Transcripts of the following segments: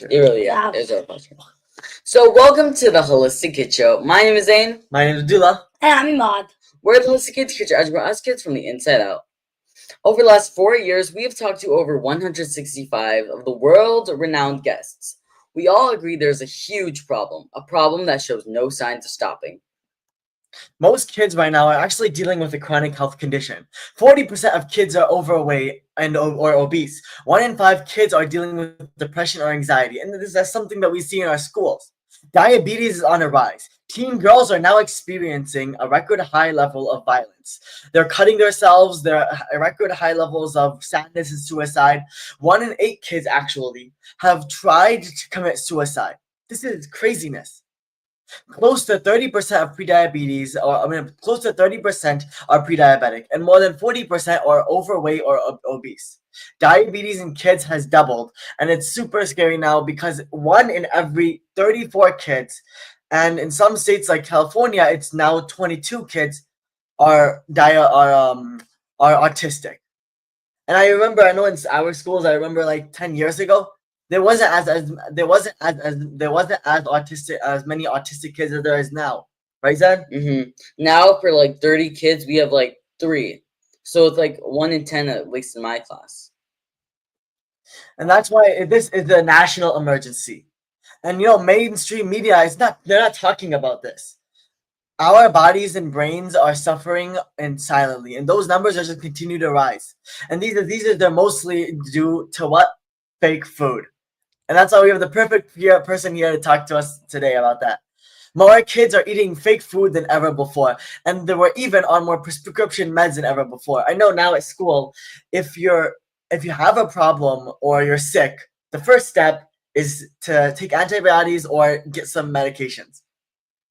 It really is our pleasure. So, welcome to the Holistic Kid Show. My name is Zane. My name is Dula. And I'm Imad. We're the Holistic Kids Kid Show, as we're us kids from the inside out. Over the last 4 years, we have talked to over 165 of the world-renowned guests. We all agree there's a huge problem, a problem that shows no signs of stopping. Most kids right now are actually dealing with a chronic health condition. 40% of kids are overweight or obese. 1 in 5 kids are dealing with depression or anxiety, and this is something that we see in our schools. Diabetes is on a rise. Teen girls are now experiencing a record high level of violence. They're cutting themselves. There are record high levels of sadness and suicide. 1 in 8 kids actually have tried to commit suicide. This is craziness. Close to 30% of close to 30% are pre-diabetic, and more than 40% are overweight or obese. Diabetes in kids has doubled, and it's super scary now because 1 in every 34 kids, and in some states like California, it's now 22 kids are autistic. And I know in our schools, I remember like 10 years ago, there wasn't as many autistic kids as there is now, right, Zed? Now for like 30 kids, we have like 3, so it's like 1 in 10 at least in my class. And that's why this is a national emergency. And mainstream media they're not talking about this. Our bodies and brains are suffering and silently, and those numbers are just continue to rise. And they're mostly due to what? Fake food. And that's why we have the perfect person here to talk to us today about that. More kids are eating fake food than ever before, and they were even on more prescription meds than ever before. I know now at school, if you have a problem or you're sick, the first step is to take antibiotics or get some medications.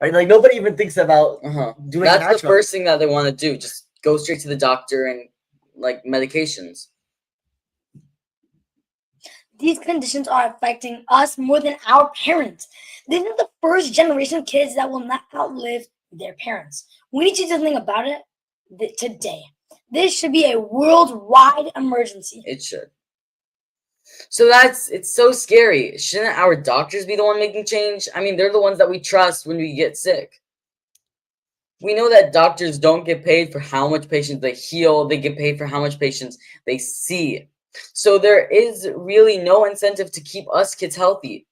Right? Like nobody even thinks about doing that. That's the first thing that they want to do. Just go straight to the doctor and like medications. These conditions are affecting us more than our parents. These are the first generation of kids that will not outlive their parents. We need to do something about it today. This should be a worldwide emergency. It should. So it's so scary. Shouldn't our doctors be the one making change? I mean, they're the ones that we trust when we get sick. We know that doctors don't get paid for how much patients they heal. They get paid for how much patients they see. So there is really no incentive to keep us kids healthy.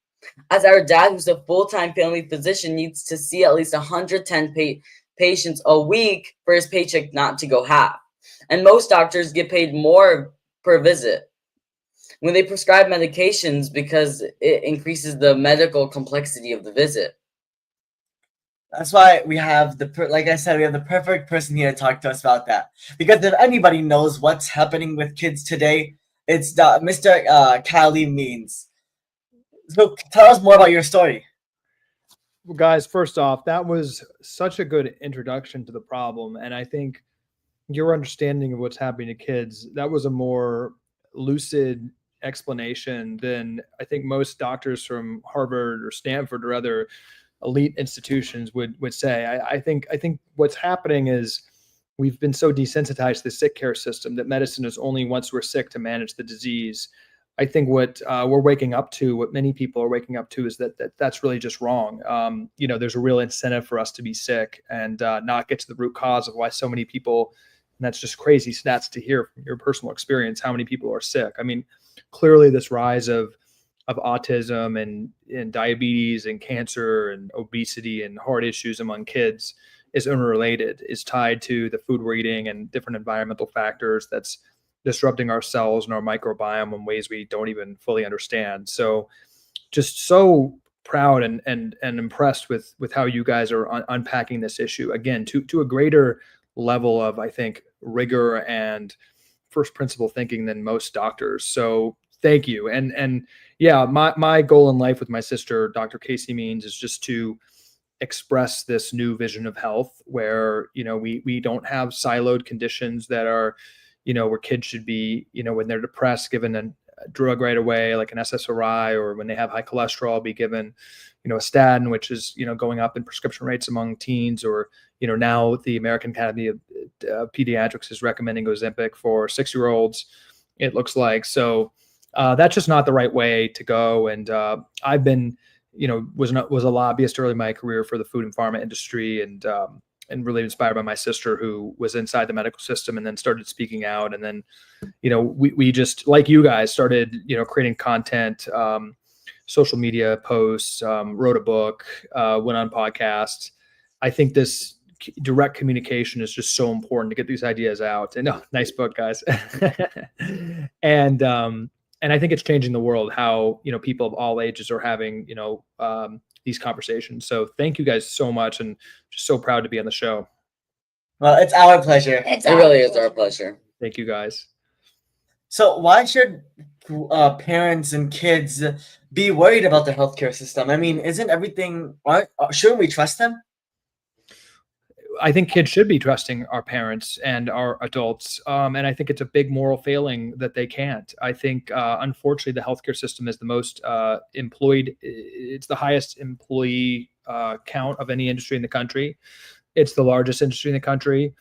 As our dad, who's a full-time family physician, needs to see at least 110 patients a week for his paycheck not to go half. And most doctors get paid more per visit when they prescribe medications because it increases the medical complexity of the visit. That's why we have like I said, we have the perfect person here to talk to us about that. Because if anybody knows what's happening with kids today, it's Mr. Calley Means. So tell us more about your story. Well, guys, first off, that was such a good introduction to the problem. And I think your understanding of what's happening to kids, that was a more lucid explanation than I think most doctors from Harvard or Stanford or other elite institutions would say. I think what's happening is we've been so desensitized to the sick care system that medicine is only once we're sick to manage the disease. I think what we're waking up to, what many people are waking up to, is that's really just wrong. There's a real incentive for us to be sick and not get to the root cause of why so many people, and that's just crazy stats to hear from your personal experience, how many people are sick. I mean, clearly this rise of autism and diabetes and cancer and obesity and heart issues among kids is unrelated, is tied to the food we're eating and different environmental factors that's disrupting our cells and our microbiome in ways we don't even fully understand. So just so proud and impressed with how you guys are unpacking this issue, again, to a greater level of, I think, rigor and first principle thinking than most doctors. So thank you. And yeah, my goal in life with my sister, Dr. Calley Means, is just to express this new vision of health where, we don't have siloed conditions that are, where kids should be, when they're depressed, given a drug right away, like an SSRI, or when they have high cholesterol, be given, a statin, which is, going up in prescription rates among teens, or, now the American Academy of Pediatrics is recommending Ozempic for 6-year-olds, it looks like. So That's just not the right way to go. And I've been, was a lobbyist early in my career for the food and pharma industry, and really inspired by my sister who was inside the medical system and then started speaking out. And then, we just, like you guys, started, creating content, social media posts, wrote a book, went on podcasts. I think this direct communication is just so important to get these ideas out. And nice book, guys. And I think it's changing the world how, people of all ages are having, these conversations. So thank you guys so much, and just so proud to be on the show. Well, it's our pleasure. It really is our pleasure. Thank you guys. So why should parents and kids be worried about the healthcare system? I mean, shouldn't we trust them? I think kids should be trusting our parents and our adults. And I think it's a big moral failing that they can't. I think, unfortunately, the healthcare system is the most employed. It's the highest employee count of any industry in the country. It's the largest industry in the country.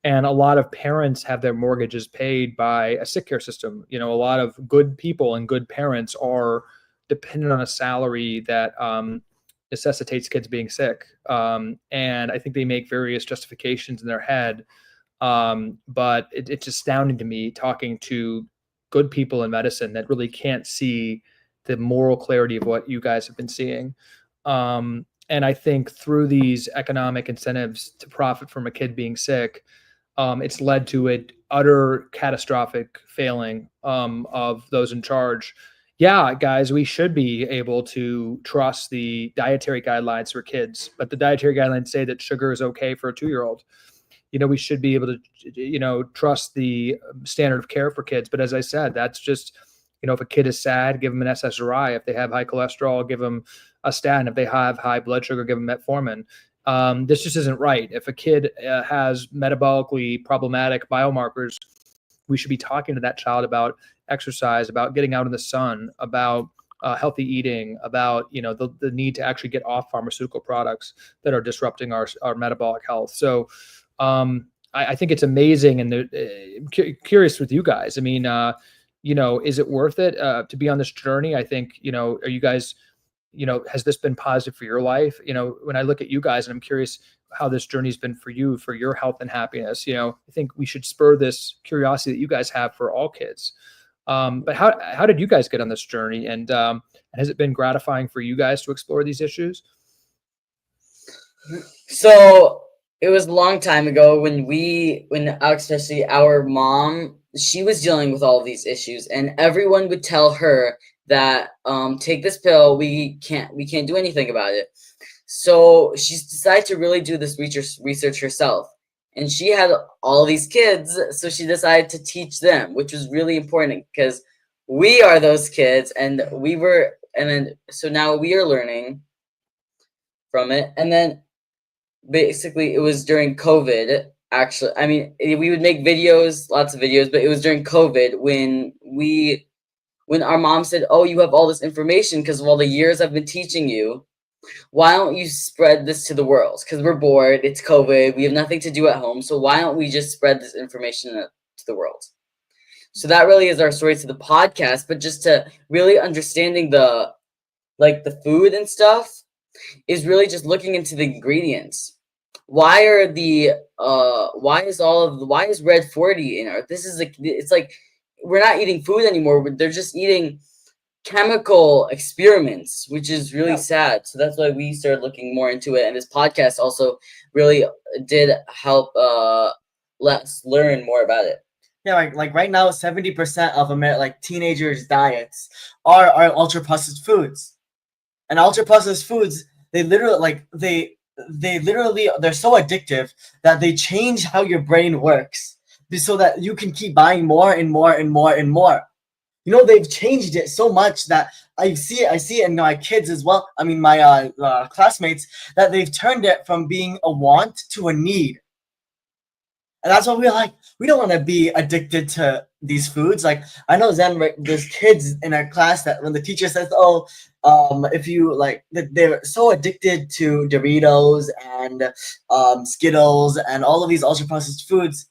And a lot of parents have their mortgages paid by a sick care system. A lot of good people and good parents are dependent on a salary that necessitates kids being sick. And I think they make various justifications in their head. But it's astounding to me talking to good people in medicine that really can't see the moral clarity of what you guys have been seeing. And I think through these economic incentives to profit from a kid being sick, it's led to an utter catastrophic failing of those in charge. Yeah, guys, we should be able to trust the dietary guidelines for kids, but the dietary guidelines say that sugar is okay for a 2-year-old. We should be able to, trust the standard of care for kids. But as I said, that's just, if a kid is sad, give them an SSRI. If they have high cholesterol, give them a statin. If they have high blood sugar, give them metformin. This just isn't right. If a kid has metabolically problematic biomarkers, we should be talking to that child about exercise, about getting out in the sun, about healthy eating, about the need to actually get off pharmaceutical products that are disrupting our metabolic health. So I think it's amazing, and curious with you guys. I mean, is it worth it to be on this journey? I think are you guys, has this been positive for your life? When I look at you guys, and I'm curious how this journey has been for you, for your health and happiness. I think we should spur this curiosity that you guys have for all kids. But how did you guys get on this journey? And has it been gratifying for you guys to explore these issues? So it was a long time ago when especially our mom, she was dealing with all of these issues, and everyone would tell her that take this pill, we can't do anything about it. So she's decided to really do this research herself. And she had all these kids, so she decided to teach them, which was really important because we are those kids, so now we are learning from it. And then basically it was during COVID, actually. I mean, we would make videos, lots of videos, but it was during COVID when our mom said, "Oh, you have all this information because of all the years I've been teaching you. Why don't you spread this to the world? Because we're bored. It's COVID. We have nothing to do at home. So why don't we just spread this information to the world?" So that really is our story to the podcast. But just to really understanding the food and stuff is really just looking into the ingredients. Why is red 40 in our? It's like we're not eating food anymore. They're just eating chemical experiments, which is really sad. So that's why we started looking more into it, and this podcast also really did help let us learn more about it. Yeah, like right now, 70% of teenagers' diets are ultra processed foods, and ultra processed foods they're so addictive that they change how your brain works, so that you can keep buying more and more and more and more. They've changed it so much that I see it in my kids as well. I mean, my classmates, that they've turned it from being a want to a need. And that's what we don't want to be addicted to these foods. Like, I know Zen, there's kids in our class that when the teacher says, if you they're so addicted to Doritos and Skittles and all of these ultra processed foods,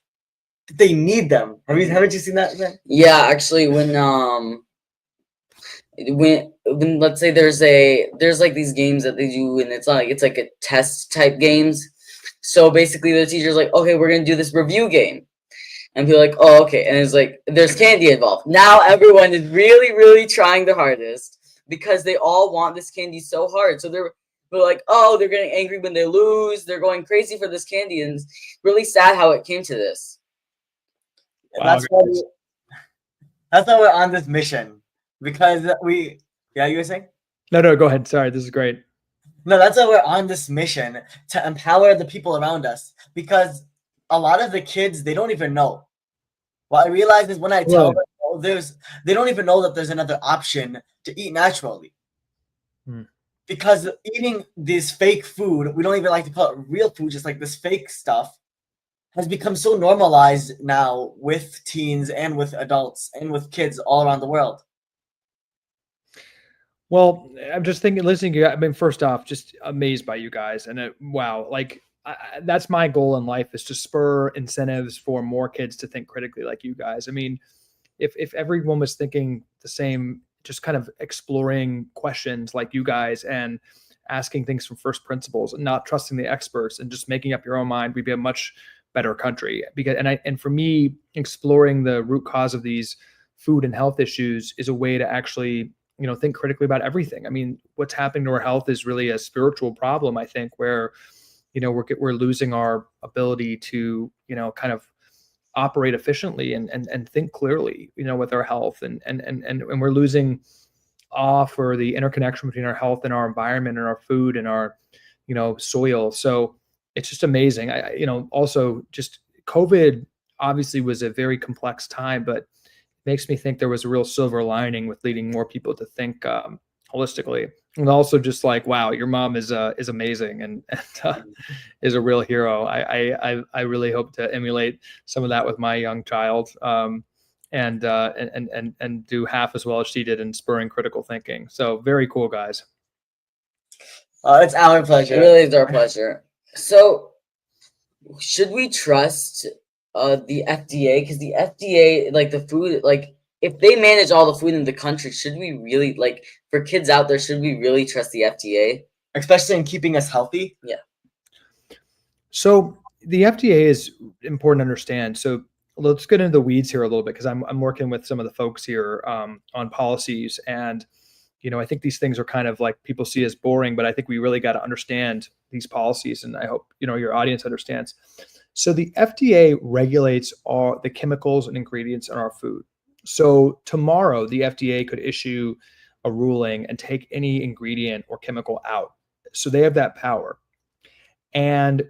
they need them. Haven't you seen that, Zen? Yeah, actually, when when let's say there's like these games that they do, and it's not like it's like a test type games. So basically the teacher's like, okay, we're gonna do this review game. And be like, oh, okay. And it's like, there's candy involved. Now everyone is really, really trying the hardest because they all want this candy so hard. So they're like, oh, they're getting angry when they lose. They're going crazy for this candy. And it's really sad how it came to this. Wow, That's why we're on this mission. Because yeah, you were saying? No, go ahead. Sorry, this is great. No, that's why we're on this mission, to empower the people around us. Because a lot of the kids, they don't even know. What I realize is when I tell them, oh, they don't even know that there's another option to eat naturally. Because eating this fake food, we don't even like to call it real food, just like this fake stuff, has become so normalized now with teens and with adults and with kids all around the world. Well, I'm just thinking, listening to you, I mean, first off, just amazed by you guys. And wow, like that's my goal in life, is to spur incentives for more kids to think critically like you guys. I mean, if everyone was thinking the same, just kind of exploring questions like you guys and asking things from first principles and not trusting the experts and just making up your own mind, we'd be a much better country. Because and for me, exploring the root cause of these food and health issues is a way to actually, you know, think critically about everything. I mean, what's happening to our health is really a spiritual problem, I think, where, you know, we're losing our ability to, you know, kind of operate efficiently and think clearly, you know, with our health, and we're losing awe for the interconnection between our health and our environment and our food and our, you know, soil. So it's just amazing. You know, also just COVID obviously was a very complex time, but makes me think there was a real silver lining with leading more people to think holistically. And also just like, wow, your mom is amazing and is a real hero. I really hope to emulate some of that with my young child, and do half as well as she did in spurring critical thinking. So very cool, guys. It's our pleasure. It really is our pleasure. So should we trust the FDA? Because the FDA, like the food, like if they manage all the food in the country, should we really, like, for kids out there, should we really trust the FDA? Especially in keeping us healthy? Yeah. So the FDA is important to understand. So let's get into the weeds here a little bit, because I'm working with some of the folks here on policies, and you know, I think these things are kind of like people see as boring, but I think we really got to understand these policies, and I hope, you know, your audience understands. So the FDA regulates all the chemicals and ingredients in our food. So tomorrow the FDA could issue a ruling and take any ingredient or chemical out. So they have that power. And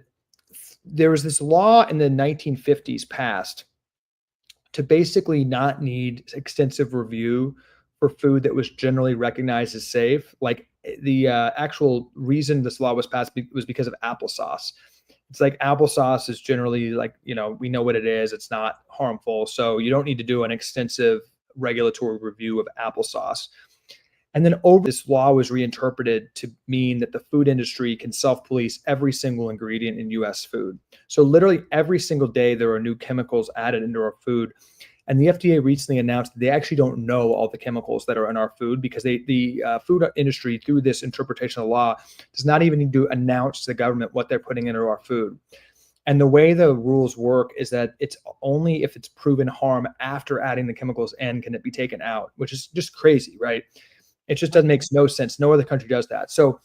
there was this law in the 1950s passed to basically not need extensive review for food that was generally recognized as safe. Like the actual reason this law was passed was because of applesauce. It's like applesauce is generally, like, you know, we know what it is. It's not harmful. So you don't need to do an extensive regulatory review of applesauce. And then over this law was reinterpreted to mean that the food industry can self-police every single ingredient in US food. So literally every single day there are new chemicals added into our food. And the FDA recently announced that they actually don't know all the chemicals that are in our food, because the food industry, through this interpretation of the law, does not even need to announce to the government what they're putting into our food. And the way the rules work is that it's only if it's proven harm after adding the chemicals in can it be taken out, which is just crazy, right? It just doesn't make no sense. No other country does that. So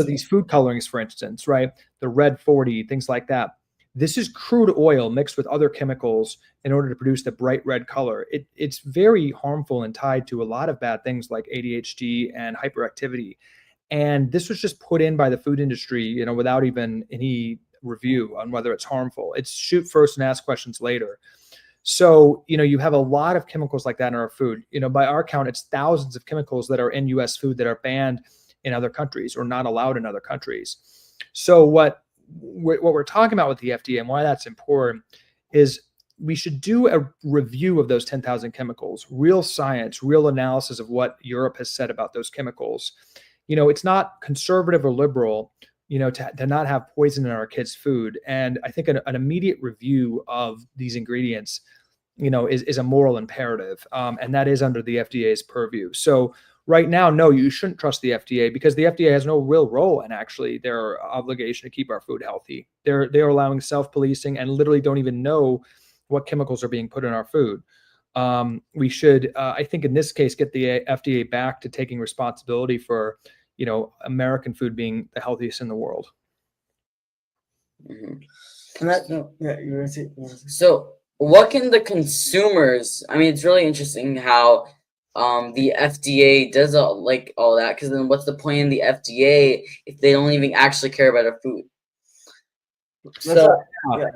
these food colorings, for instance, right? The red 40, things like that. This is crude oil mixed with other chemicals in order to produce the bright red color. It's very harmful and tied to a lot of bad things like ADHD and hyperactivity. And this was just put in by the food industry, you know, without even any review on whether it's harmful. It's shoot first and ask questions later. So, you know, you have a lot of chemicals like that in our food. You know, by our count, it's thousands of chemicals that are in US food that are banned in other countries or not allowed in other countries. So what we're talking about with the FDA and why that's important is we should do a review of those 10,000 chemicals, real science, real analysis of what Europe has said about those chemicals. You know, it's not conservative or liberal, you know, to not have poison in our kids' food. And I think an immediate review of these ingredients, you know, is a moral imperative. And that is under the FDA's purview. So Right now, no, you shouldn't trust the FDA because the FDA has no real role in actually their obligation to keep our food healthy. They're allowing self-policing and literally don't even know what chemicals are being put in our food. We should, I think, in this case, get the FDA back to taking responsibility for, American food being the healthiest in the world. Mhm. And that, yeah, you were saying. So, what can the consumers? I mean, it's really interesting how the FDA does all that. Because then, what's the point in the FDA if they don't even actually care about our food? So, Yeah.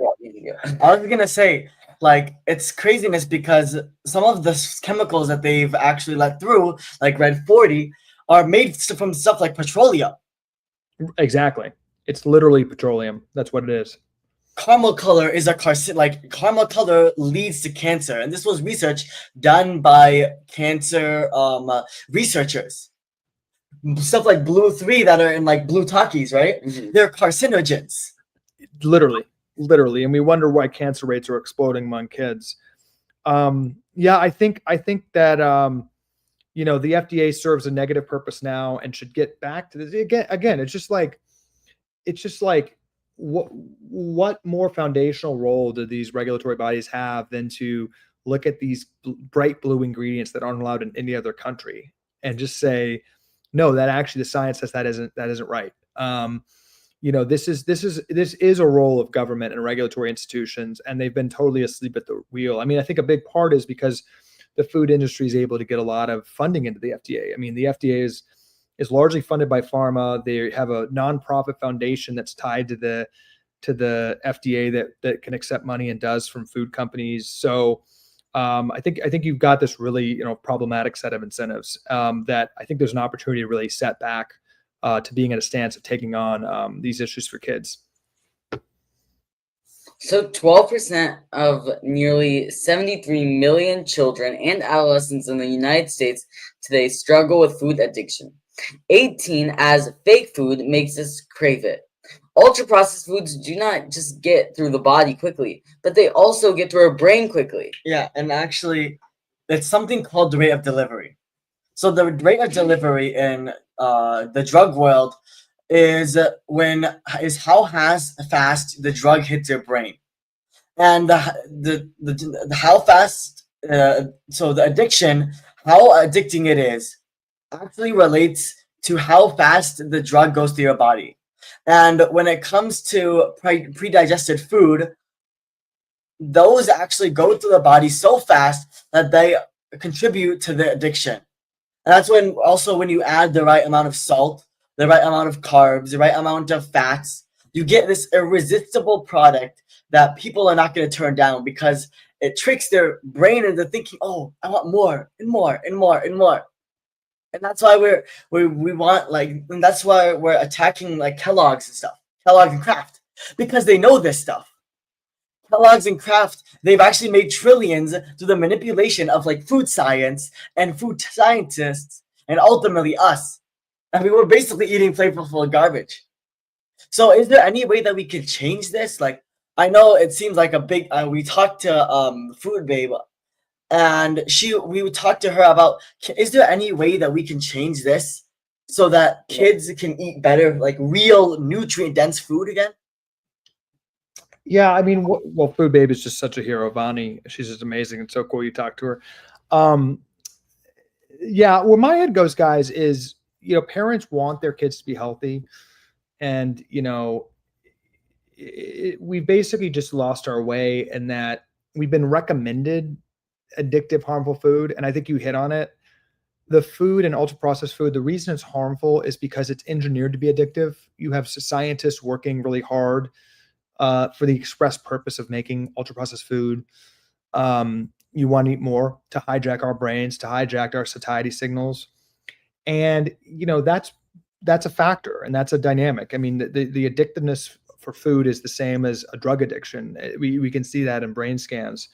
I was gonna say, like, it's craziness because some of the chemicals that they've actually let through, like Red 40, are made from stuff like petroleum. Exactly. It's literally petroleum. That's what it is. Caramel color is a caramel color leads to cancer, and this was research done by cancer researchers. Stuff like blue 3 that are in like blue Takis, right? Mhm. They're carcinogens. Literally, and we wonder why cancer rates are exploding among kids. Yeah, I think that the FDA serves a negative purpose now and should get back to this again. It's just like what more foundational role do these regulatory bodies have than to look at these bright blue ingredients that aren't allowed in any other country and just say, no, that actually the science says that isn't right. This is a role of government and regulatory institutions, and they've been totally asleep at the wheel. I mean, I think a big part is because the food industry is able to get a lot of funding into the FDA. I mean, the FDA is largely funded by Pharma. They have a nonprofit foundation that's tied to the FDA that can accept money and does from food companies. So I think you've got this really problematic set of incentives that I think there's an opportunity to really set back to being at a stance of taking on these issues for kids. So 12% of nearly 73 million children and adolescents in the United States today struggle with food addiction. 18 as fake food makes us crave it. Ultra-processed foods do not just get through the body quickly, but they also get through our brain quickly. Yeah, and actually, it's something called the rate of delivery. So the rate of delivery in the drug world is how fast the drug hits your brain, and the how fast. So the addiction, how addicting it is, actually relates to how fast the drug goes through your body. And when it comes to pre-digested food, those actually go through the body so fast that they contribute to the addiction. And that's when you add the right amount of salt, the right amount of carbs, the right amount of fats, you get this irresistible product that people are not going to turn down because it tricks their brain into thinking, oh, I want more and more and more and more. And that's why we want and that's why we're attacking like Kellogg's and stuff, Kellogg and Kraft, because they know this stuff. Kellogg's and Kraft, they've actually made trillions through the manipulation of like food science and food scientists, and ultimately us. I mean, we're basically eating flavorful garbage. So, is there any way that we could change this? Like, I know it seems like a big. We talked to Food Babe, and we would talk to her about. Is there any way that we can change this so that kids can eat better, like real nutrient dense food again? Yeah, I mean, well, Food Babe is just such a hero. Vani, she's just amazing and so cool. You talk to her. Yeah, where my head goes, guys, is parents want their kids to be healthy, and we basically just lost our way in that we've been recommended addictive, harmful food, and I think you hit on it. The food and ultra processed food, the reason it's harmful is because it's engineered to be addictive. You have scientists working really hard for the express purpose of making ultra processed food. You want to eat more to hijack our brains, to hijack our satiety signals, and that's a factor, and that's a dynamic. I mean, the addictiveness for food is the same as a drug addiction. We can see that in brain scans.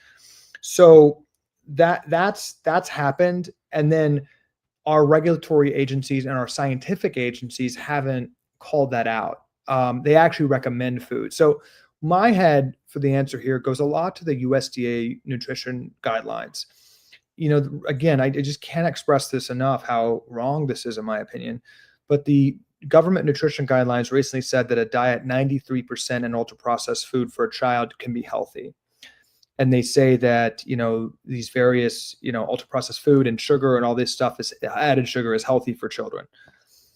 So that's happened, and then our regulatory agencies and our scientific agencies haven't called that out. They actually recommend food. So my head for the answer here goes a lot to the USDA nutrition guidelines. again, I just can't express this enough how wrong this is, in my opinion. But the government nutrition guidelines recently said that a diet 93% in ultra processed food for a child can be healthy. And they say that, these various, ultra processed food and sugar and all this stuff is added sugar is healthy for children.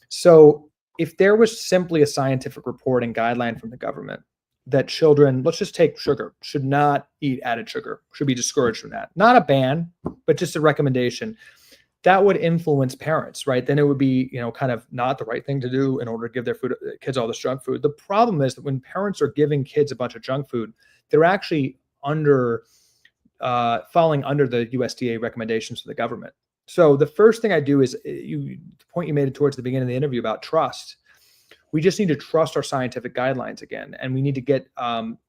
So if there was simply a scientific report and guideline from the government that children, let's just take sugar, should not eat added sugar, should be discouraged from that. Not a ban, but just a recommendation. That would influence parents, right? Then it would be, kind of not the right thing to do in order to give their kids all this junk food. The problem is that when parents are giving kids a bunch of junk food, they're actually falling under the USDA recommendations of the government. So the first thing I do is the point you made towards the beginning of the interview about trust. We just need to trust our scientific guidelines again. And we need to get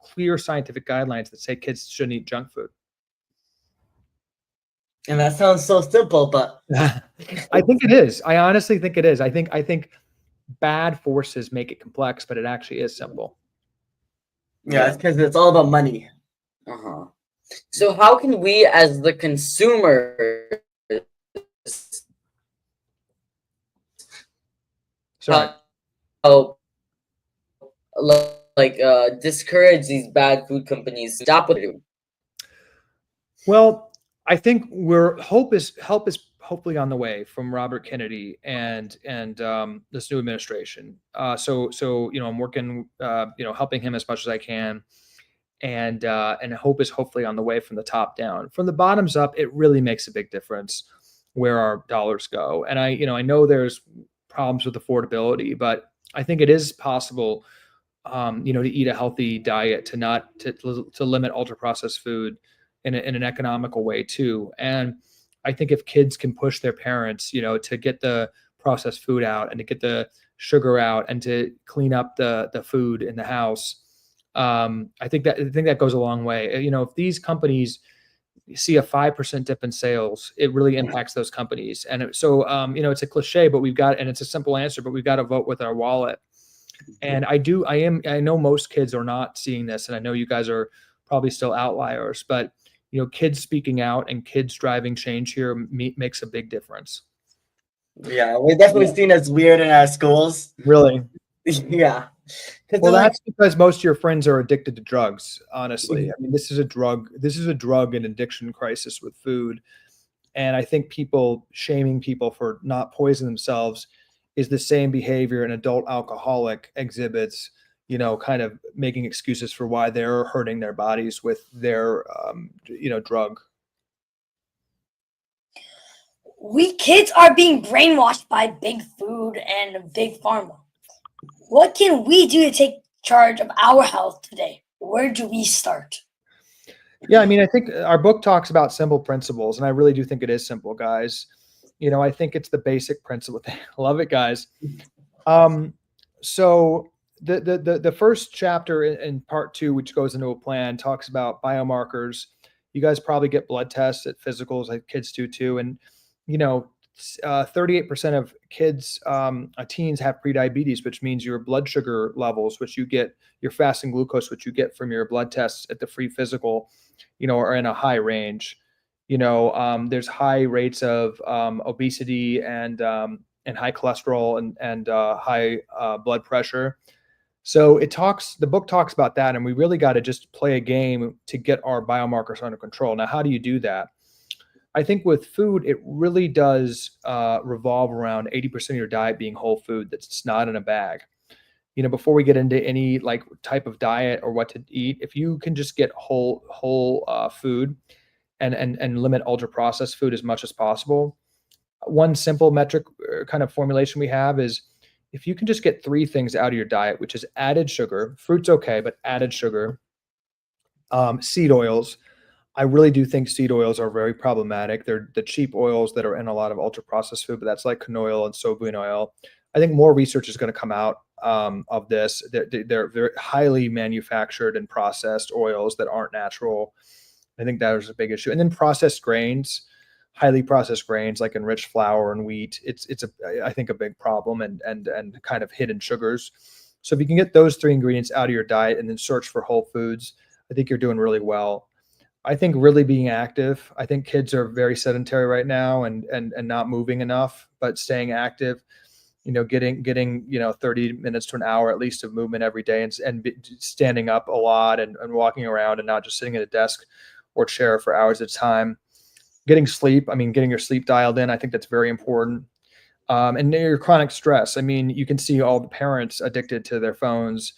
clear scientific guidelines that say kids shouldn't eat junk food. And that sounds so simple, but I think it is. I honestly think it is. I think bad forces make it complex, but it actually is simple. Yeah, it's because it's all about money. Uh-huh. So how can we as the consumer help discourage these bad food companies to stop what they're doing? Well, I think help is hopefully on the way from Robert Kennedy and this new administration. So I'm working, helping him as much as I can, and hope is hopefully on the way from the top down. From the bottoms up, it really makes a big difference where our dollars go. And I know there's problems with affordability, but I think it is possible, to eat a healthy diet, to limit ultra processed food in an economical way too. And I think if kids can push their parents, to get the processed food out and to get the sugar out and to clean up the food in the house, I think that goes a long way. If these companies see a 5% dip in sales, it really impacts those companies. And so, it's a cliche, but and it's a simple answer, but we've got to vote with our wallet. And I know most kids are not seeing this, and I know you guys are probably still outliers, but kids speaking out and kids driving change here makes a big difference. Yeah, we're definitely seen as weird in our schools. Really? Yeah. Well, that's because most of your friends are addicted to drugs, honestly. I mean, this is a drug and addiction crisis with food. And I think shaming people for not poisoning themselves is the same behavior an adult alcoholic exhibits, kind of making excuses for why they're hurting their bodies with their, drug. We kids are being brainwashed by big food and big pharma. What can we do to take charge of our health today? Where do we start? Yeah, I mean, I think our book talks about simple principles, and I really do think it is simple, guys. I think it's the basic principle. Love it, guys. So the first chapter in part 2, which goes into a plan, talks about biomarkers. You guys probably get blood tests at physicals, like kids do too. And 38% of kids, teens have prediabetes, which means your blood sugar levels, which you get, your fasting glucose, which you get from your blood tests at the free physical, are in a high range. There's high rates of obesity and high cholesterol and high blood pressure. So the book talks about that, and we really got to just play a game to get our biomarkers under control. Now, how do you do that? I think with food, it really does revolve around 80% of your diet being whole food that's not in a bag. Before we get into any type of diet or what to eat, if you can just get whole food and limit ultra processed food as much as possible. One simple metric kind of formulation we have is if you can just get 3 things out of your diet, which is added sugar, fruit's okay, but added sugar, seed oils. I really do think seed oils are very problematic. They're the cheap oils that are in a lot of ultra processed food, but that's like canola oil and soybean oil. I think more research is going to come out of this. They're very highly manufactured and processed oils that aren't natural. I think that is a big issue. And then processed grains, highly processed grains like enriched flour and wheat. I think a big problem and kind of hidden sugars. So if you can get those 3 ingredients out of your diet and then search for whole foods, I think you're doing really well. I think really being active. I think kids are very sedentary right now and not moving enough, but staying active, getting 30 minutes to an hour at least of movement every day, and standing up a lot and walking around and not just sitting at a desk or chair for hours at a time. Getting sleep. I mean, getting your sleep dialed in. I think that's very important. And your chronic stress. I mean, you can see all the parents addicted to their phones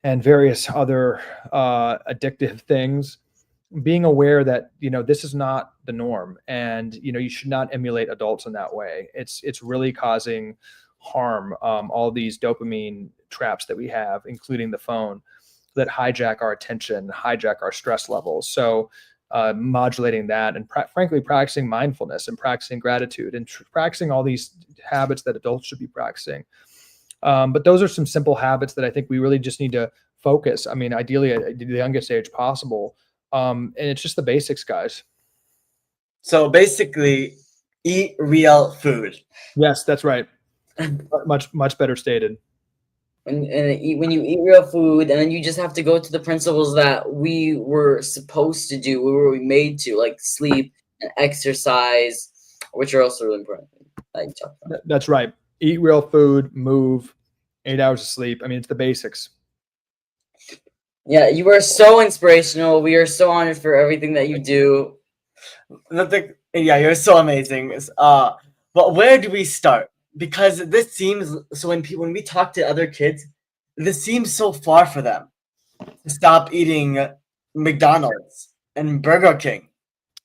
and various other addictive things. Being aware that this is not the norm, and you should not emulate adults in that way. It's really causing harm. All these dopamine traps that we have, including the phone, that hijack our attention, hijack our stress levels. So modulating that, and frankly practicing mindfulness and practicing gratitude and practicing all these habits that adults should be practicing. But those are some simple habits that I think we really just need to focus. I mean, ideally at the youngest age possible. And it's just the basics, guys. So basically, eat real food. Yes, that's right. Much better stated. When you eat real food, and then you just have to go to the principles that we were supposed to do, we were made to, like sleep and exercise, which are also really important. Like that's right. Eat real food, move, 8 hours of sleep. I mean, it's the basics. Yeah, you are so inspirational. We are so honored for everything that you do. Yeah, you're so amazing. But where do we start? Because this seems so when we talk to other kids, this seems so far for them to stop eating McDonald's and Burger King.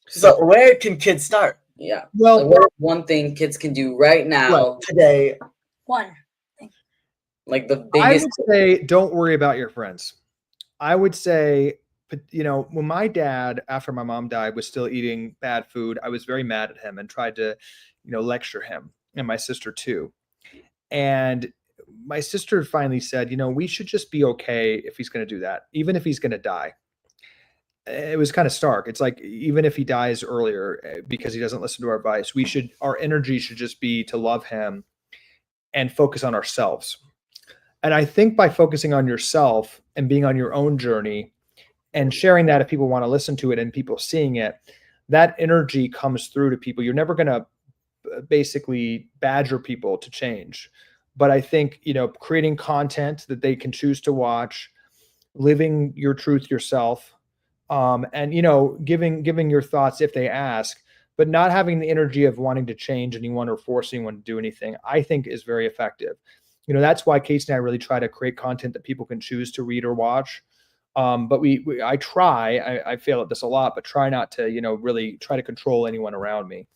So where can kids start? Yeah. Well, what is one thing kids can do right now today? One. Like the biggest. I would say, don't worry about your friends. I would say, when my dad, after my mom died, was still eating bad food, I was very mad at him and tried to, lecture him, and my sister too. And my sister finally said, we should just be okay if he's going to do that, even if he's going to die. It was kind of stark. It's like, even if he dies earlier because he doesn't listen to our advice, our energy should just be to love him and focus on ourselves. And I think by focusing on yourself and being on your own journey and sharing that, if people want to listen to it and people seeing it, that energy comes through to people. You're never going to basically badger people to change. But I think, creating content that they can choose to watch, living your truth yourself, and, giving your thoughts if they ask, but not having the energy of wanting to change anyone or force anyone to do anything, I think is very effective. That's why Casey and I really try to create content that people can choose to read or watch. But I fail at this a lot, but try not to, really try to control anyone around me,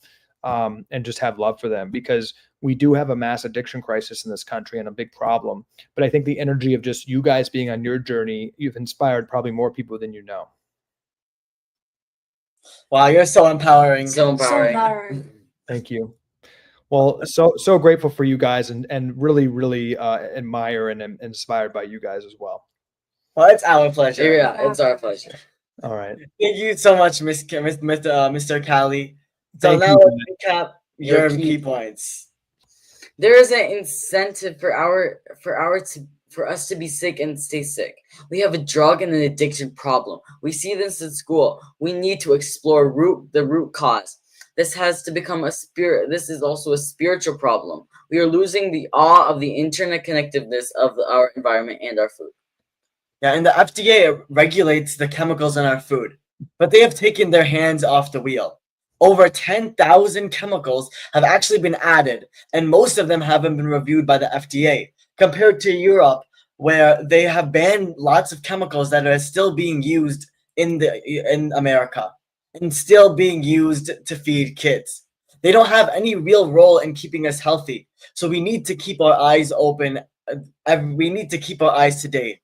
and just have love for them, because we do have a mass addiction crisis in this country and a big problem. But I think the energy of just you guys being on your journey, you've inspired probably more people than you know. Wow, you're so empowering. So empowering. Thank you. Well, so grateful for you guys, and really, really admire and am inspired by you guys as well. Well, it's our pleasure. Yeah, it's our pleasure. All right. Thank you so much, Mr. Calley. So now let's recap your key points. There is an incentive for us to be sick and stay sick. We have a drug and an addiction problem. We see this in school. We need to explore the root cause. This has to become this is also a spiritual problem. We are losing the awe of the internet connectiveness of our environment and our food. Yeah, and the FDA regulates the chemicals in our food, but they have taken their hands off the wheel. Over 10,000 chemicals have actually been added, and most of them haven't been reviewed by the FDA, compared to Europe, where they have banned lots of chemicals that are still being used in America and still being used to feed kids. They don't have any real role in keeping us healthy. So we need to keep our eyes open. We need to keep our eyes to date.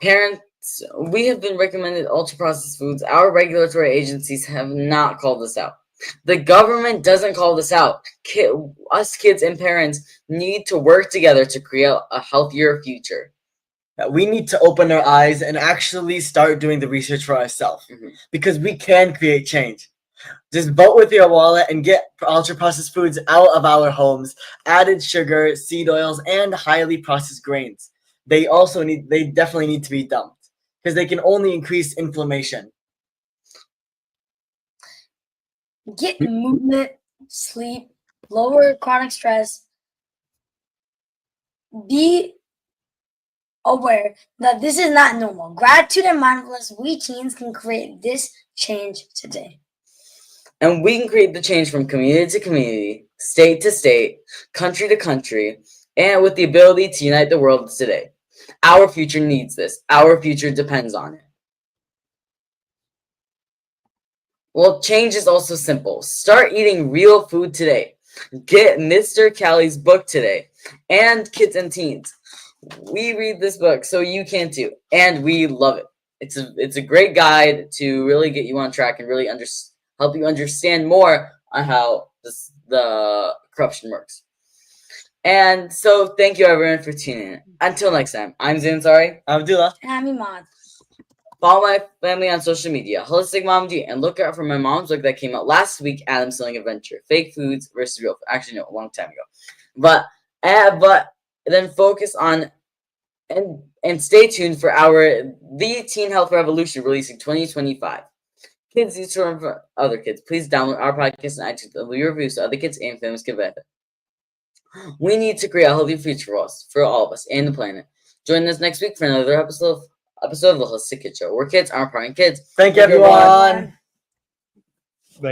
Parents, we have been recommended ultra-processed foods. Our regulatory agencies have not called this out. The government doesn't call this out. Us kids and parents need to work together to create a healthier future. We need to open our eyes and actually start doing the research for ourselves, because we can create change. Just vote with your wallet and get ultra-processed foods out of our homes, added sugar, seed oils, and highly processed grains. They definitely need to be dumped, because they can only increase inflammation. Get movement, sleep, lower chronic stress. Be aware that this is not normal. Gratitude and mindfulness, we teens can create this change today. And we can create the change from community to community, state to state, country to country, and with the ability to unite the world today. Our future needs this. Our future depends on it. Well, change is also simple. Start eating real food today. Get Mr. Calley's book today. And kids and teens. We read this book, so you can too. And we love it. It's a great guide to really get you on track and really help you understand more on how the corruption works. And so thank you everyone for tuning in. Until next time, I'm Zansari. I'm Abdullah. And I'm Imad. Follow my family on social media, Holistic Mom D, and look out for my mom's book that came out last week, Adam's Selling Adventure, Fake Foods versus Real Food. Actually, no, a long time ago. But then focus on and stay tuned for The Teen Health Revolution releasing 2025. Kids need to learn from other kids. Please download our podcast and iTunes and leave reviews so other kids and families can benefit. We need to create a healthy future for all of us and the planet. Join us next week for another episode of the Holistic Kid Show, where kids are empowering kids. Thank you, everyone.